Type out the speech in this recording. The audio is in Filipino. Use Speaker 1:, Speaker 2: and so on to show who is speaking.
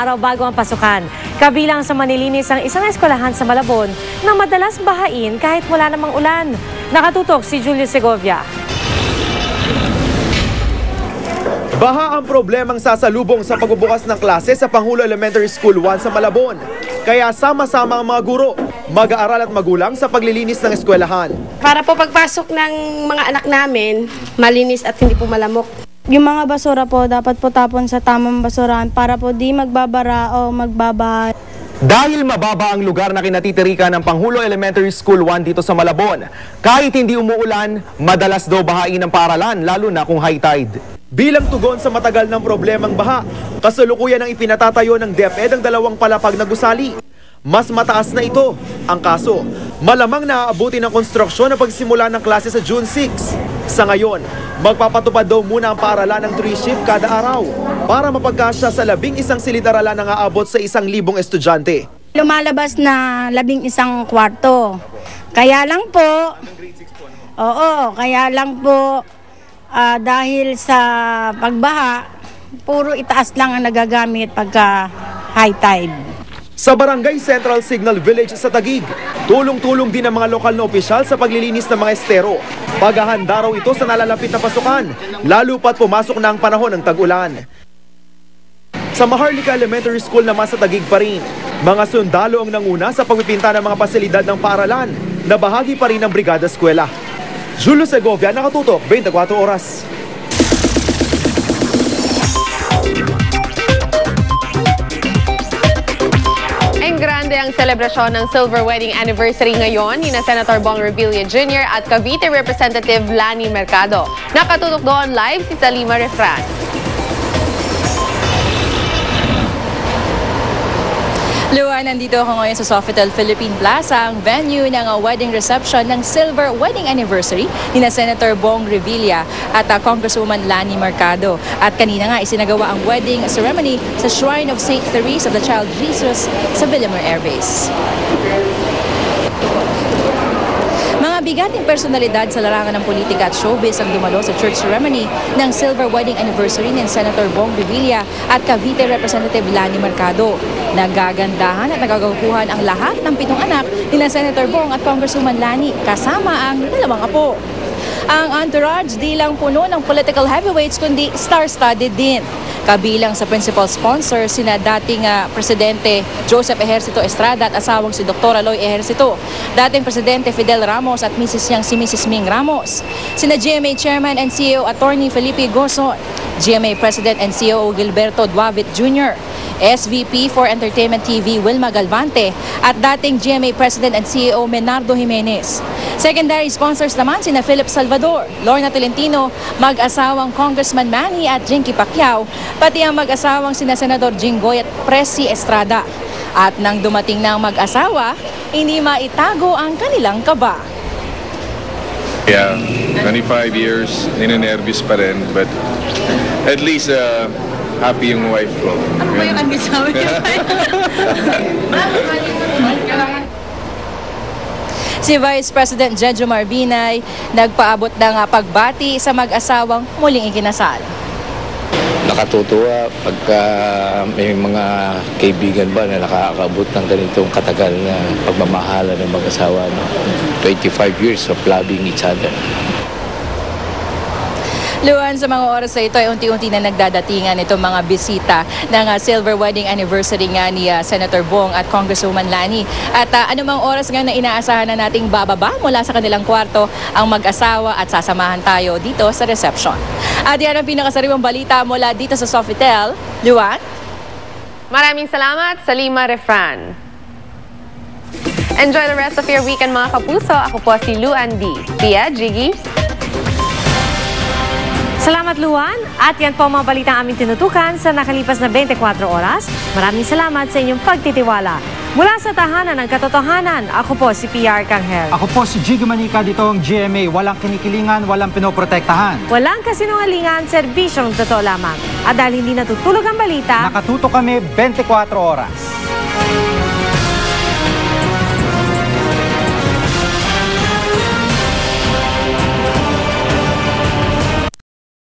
Speaker 1: araw bago ang pasukan. Kabilang sa manilinis ang isang eskwelahan sa Malabon na madalas bahain kahit wala namang ulan. Nakatutok si Julio Segovia.
Speaker 2: Baha ang problemang sasalubong sa pagbubukas ng klase sa Pangulo Elementary School 1 sa Malabon. Kaya sama-sama ang mga guro, mag-aaral at magulang sa paglilinis ng eskwelahan.
Speaker 3: Para po pagpasok ng mga anak namin, malinis at hindi po malamok.
Speaker 4: Yung mga basura po, dapat po tapon sa tamang basurahan para po di magbabara o magbabaha.
Speaker 2: Dahil mababa ang lugar na kinatitirikan ng Pangulo Elementary School 1 dito sa Malabon, kahit hindi umuulan, madalas daw bahain ang paaralan, lalo na kung high tide. Bilang tugon sa matagal ng problemang baha, kasalukuyan ang ipinatatayo ng DepEd ang 2 palapag na gusali. Mas mataas na ito ang kaso. Malamang naaabuti ng konstruksyon na pagsimula ng klase sa June 6. Sa ngayon, magpapatupad daw muna ang paaralan ng 3-shift kada araw para mapagkasya sa 11 silid-aralan na aabot sa 1,000 estudyante.
Speaker 4: Lumalabas na 11 kwarto. Kaya lang po, dahil sa pagbaha, puro itaas lang ang nagagamit pagka high tide.
Speaker 2: Sa Barangay Central Signal Village sa Taguig, tulong-tulong din ang mga lokal na opisyal sa paglilinis ng mga estero. Paghahanda raw ito sa nalalapit na pasukan, lalo pat pumasok na ang panahon ng tag-ulan. Sa Maharlika Elementary School naman sa Taguig pa rin, mga sundalo ang nanguna sa pagpipinta ng mga pasilidad ng paaralan na bahagi pa rin ng Brigada Eskwela. Julio Segovia, nakatutok, 24 oras.
Speaker 5: Grande ang selebrasyon ng Silver Wedding Anniversary ngayon ni Senator Bong Revilla Jr. at Cavite Representative Lani Mercado. Nakatutok doon live si Salima Refran.
Speaker 6: Luan, nandito ako ngayon sa Sofitel Philippine Plaza, ang venue ng wedding reception ng Silver Wedding Anniversary ni Senator Bong Revilla at Congresswoman Lani Mercado. At kanina nga isinagawa ang wedding ceremony sa Shrine of St. Therese of the Child Jesus sa Villamor Air Base. Mga bigating personalidad sa larangan ng politika at showbiz ang dumalo sa church ceremony ng Silver Wedding Anniversary ni Senator Bong Revilla at Cavite Representative Lani Mercado. Nagagandahan at nagagakuhan ang lahat ng 7 anak ni Senator Bong at Congresswoman Lani kasama ang 2 apo. Ang entourage di lang puno ng political heavyweights kundi star-studded din. Kabilang sa principal sponsor sina dating Presidente Joseph Ejercito Estrada at asawang si Dr. Aloy Ejercito, dating Presidente Fidel Ramos at Mrs. niyang si Mrs. Ming Ramos, sina GMA Chairman and CEO Attorney Felipe Gozon, GMA President and CEO Gilberto Duavit Jr., SVP for Entertainment TV Wilma Galvante at dating GMA President and CEO Menardo Jimenez. Secondary sponsors naman sina Philip Salvador, Lorna Tolentino, mag-asawang Congressman Manny at Jinky Pacquiao, pati ang mag-asawang sina Senador Jinggoy at Presi Estrada. At nang dumating na ang mag-asawa, hindi maitago ang kanilang kaba.
Speaker 7: Yeah, 25 years, ninenervous pa rin, but at least happy yung wife ko.
Speaker 6: Ano ba yung ang-asawa niya? Si Vice President Jejo Marbinay nagpaabot ng pagbati sa mag-asawang muling ikinasal.
Speaker 8: Nakatutuwa pagka may mga kaibigan ba na nakakaabot ng ganitong katagal na pagmamahala ng mag-asawa. 25 years of loving each other.
Speaker 6: Luan, sa mga oras na ito ay unti-unti na nagdadatingan itong mga bisita ng Silver Wedding Anniversary nga ni Senator Bong at Congresswoman Lani. At anumang oras ngayon na inaasahan na nating bababa mula sa kanilang kwarto ang mag-asawa at sasamahan tayo dito sa reception. At yan ang pinakasariwang balita mula dito sa Sofitel. Luan?
Speaker 5: Maraming salamat, Salima Refran. Enjoy the rest of your weekend mga kapuso. Ako po si Luan D. Pia, Jiggy.
Speaker 1: Salamat, Luan. At yan po ang mga balitang aming tinutukan sa nakalipas na 24 oras. Maraming salamat sa inyong pagtitiwala. Mula sa tahanan ng katotohanan, ako po si PR Kanghel.
Speaker 9: Ako po si Jiggy Manica, dito ang GMA. Walang kinikilingan, walang pinoprotektahan.
Speaker 1: Walang kasinungalingan, serbisyong totoo lamang. At dahil hindi natutulog ang balita,
Speaker 9: nakatutok kami 24 oras.